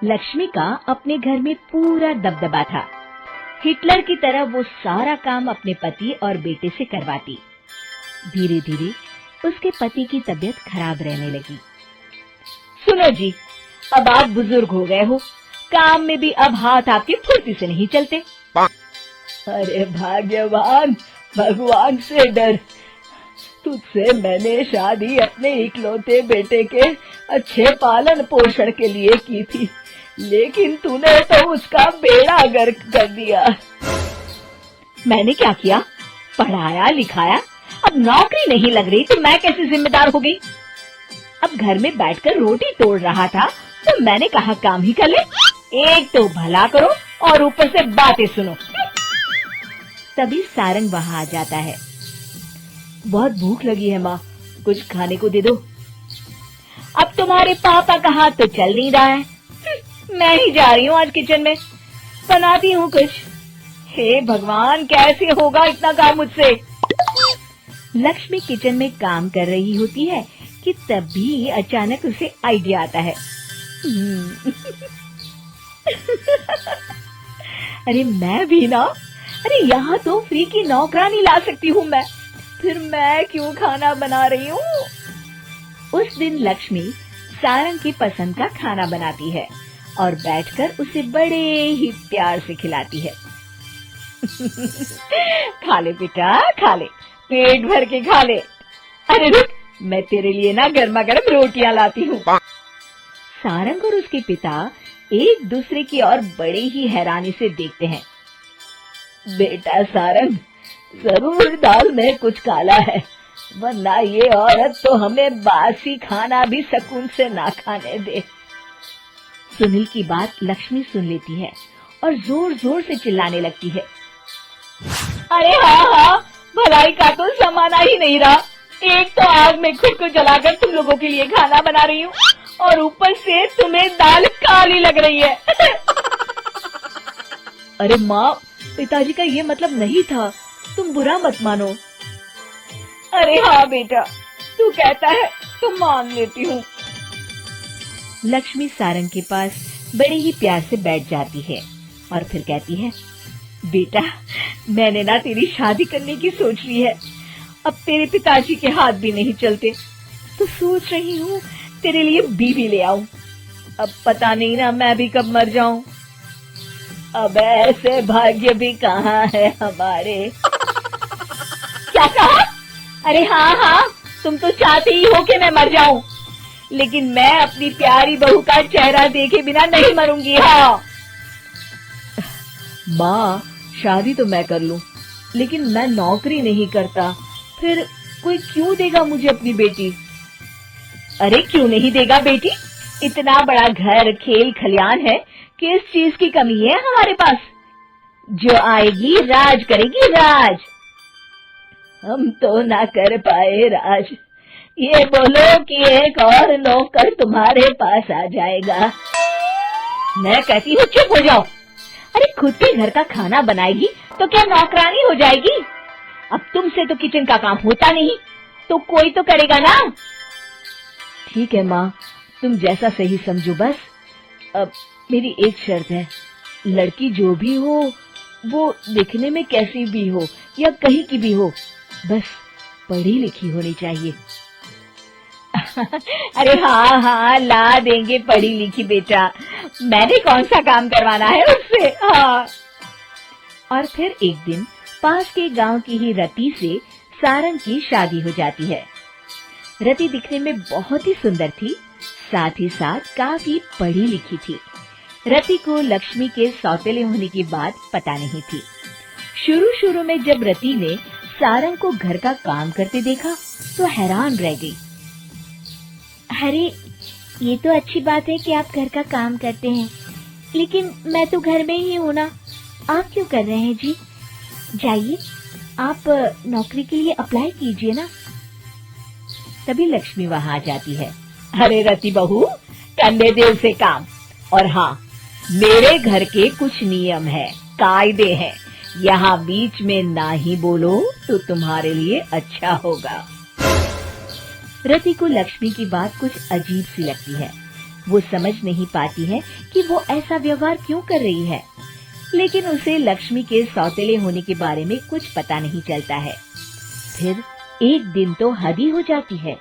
लक्ष्मी का अपने घर में पूरा दबदबा था। हिटलर की तरह वो सारा काम अपने पति और बेटे से करवाती। धीरे धीरे उसके पति की तबीयत खराब रहने लगी। सुनो जी, अब आप बुजुर्ग हो गए हो, काम में भी अब हाथ आपके फुर्ती से नहीं चलते। अरे भाग्यवान, भगवान से डर। तुझसे मैंने शादी अपने इकलौते बेटे के अच्छे पालन पोषण के लिए की थी, लेकिन तूने तो उसका बेड़ा गर्क कर दिया। मैंने क्या किया? पढ़ाया लिखाया, अब नौकरी नहीं लग रही तो मैं कैसे जिम्मेदार हो गई? अब घर में बैठकर रोटी तोड़ रहा था तो मैंने कहा काम ही कर ले। एक तो भला करो और ऊपर से बातें सुनो। तभी सारंग वहां आ जाता है। बहुत भूख लगी है माँ, कुछ खाने को दे दो। अब तुम्हारे पापा का हाथ तो चल नहीं रहा है, मैं ही जा रही हूँ आज किचन में, बनाती हूँ कुछ। हे भगवान, कैसे होगा इतना काम मुझसे? लक्ष्मी किचन में काम कर रही होती है कि तभी अचानक उसे आइडिया आता है। अरे मैं भी ना, अरे यहाँ तो फ्री की नौकरानी ला सकती हूँ मैं, फिर मैं क्यों खाना बना रही हूँ? उस दिन लक्ष्मी सारंग की पसंद का खाना बनाती है और बैठकर उसे बड़े ही प्यार से खिलाती है। खा ले बेटा, खा ले, पेट भर के खा ले। अरे रुक, मैं तेरे लिए ना गर्मा गर्म रोटियां लाती हूँ। सारंग और उसके पिता एक दूसरे की ओर बड़े ही हैरानी से देखते हैं। बेटा सारंग, जरूर दाल में कुछ काला है, वरना ये औरत तो हमें बासी खाना भी सुकून से ना खाने दे। सुनील की बात लक्ष्मी सुन लेती है और जोर जोर से चिल्लाने लगती है। अरे हाँ, भलाई का तो जमाना ही नहीं रहा। एक तो आग में खुद को जलाकर तुम लोगों के लिए खाना बना रही हूँ और ऊपर से तुम्हें दाल काली लग रही है। अरे माँ, पिताजी का ये मतलब नहीं था, तुम बुरा मत मानो। अरे हाँ बेटा, तू कहता है तो मान लेती हूँ। लक्ष्मी सारंग के पास बड़े ही प्यार से बैठ जाती है और फिर कहती है, बेटा मैंने ना तेरी शादी करने की सोच ली है। अब तेरे पिताजी के हाथ भी नहीं चलते, तो सोच रही हूँ तेरे लिए बीवी ले आऊं। अब पता नहीं ना मैं भी कब मर जाऊं। अब ऐसे भाग्य भी कहाँ है हमारे। क्या कहा? अरे हाँ, तुम तो चाहते ही हो कि मैं मर जाऊं, लेकिन मैं अपनी प्यारी बहू का चेहरा देखे बिना नहीं मरूंगी। हाँ माँ, शादी तो मैं कर लूं, लेकिन मैं नौकरी नहीं करता, फिर कोई क्यों देगा मुझे अपनी बेटी? अरे क्यों नहीं देगा बेटी? इतना बड़ा घर, खेल खलियान है, किस चीज की कमी है हमारे पास? जो आएगी राज करेगी, राज। हम तो ना कर पाए राज, ये बोलो कि एक और नौकर तुम्हारे पास आ जाएगा। मैं कहती हूँ चुप हो जाओ। अरे खुद के घर का खाना बनाएगी तो क्या नौकरानी हो जाएगी? अब तुमसे तो किचन का काम होता नहीं, तो कोई तो करेगा ना। ठीक है माँ, तुम जैसा सही समझो बस। अब मेरी एक शर्त है, लड़की जो भी हो वो दिखने में कैसी भी हो या कहीं की भी हो, बस पढ़ी लिखी होनी चाहिए। अरे हाँ, ला देंगे पढ़ी लिखी बेटा, मैंने कौन सा काम करवाना है उससे। हाँ। और फिर एक दिन पास के गांव की ही रति से सारंग की शादी हो जाती है। रति दिखने में बहुत ही सुंदर थी, साथ ही साथ काफी पढ़ी लिखी थी। रति को लक्ष्मी के सौतेले होने की बात पता नहीं थी। शुरू में जब रति ने सारंग को घर का काम करते देखा तो हैरान रह गई। अरे ये तो अच्छी बात है कि आप घर का काम करते हैं, लेकिन मैं तो घर में ही हूँ ना, आप क्यों कर रहे हैं जी? जाइए आप नौकरी के लिए अप्लाई कीजिए ना। तभी लक्ष्मी वहां आ जाती है। अरे रति बहू, करने दे उसे काम। और हाँ, मेरे घर के कुछ नियम है, कायदे हैं, यहाँ बीच में ना ही बोलो तो तुम्हारे लिए अच्छा होगा। रति को लक्ष्मी की बात कुछ अजीब सी लगती है, वो समझ नहीं पाती है कि वो ऐसा व्यवहार क्यों कर रही है, लेकिन उसे लक्ष्मी के सौतेले होने के बारे में कुछ पता नहीं चलता है। फिर एक दिन तो हद ही हो जाती है।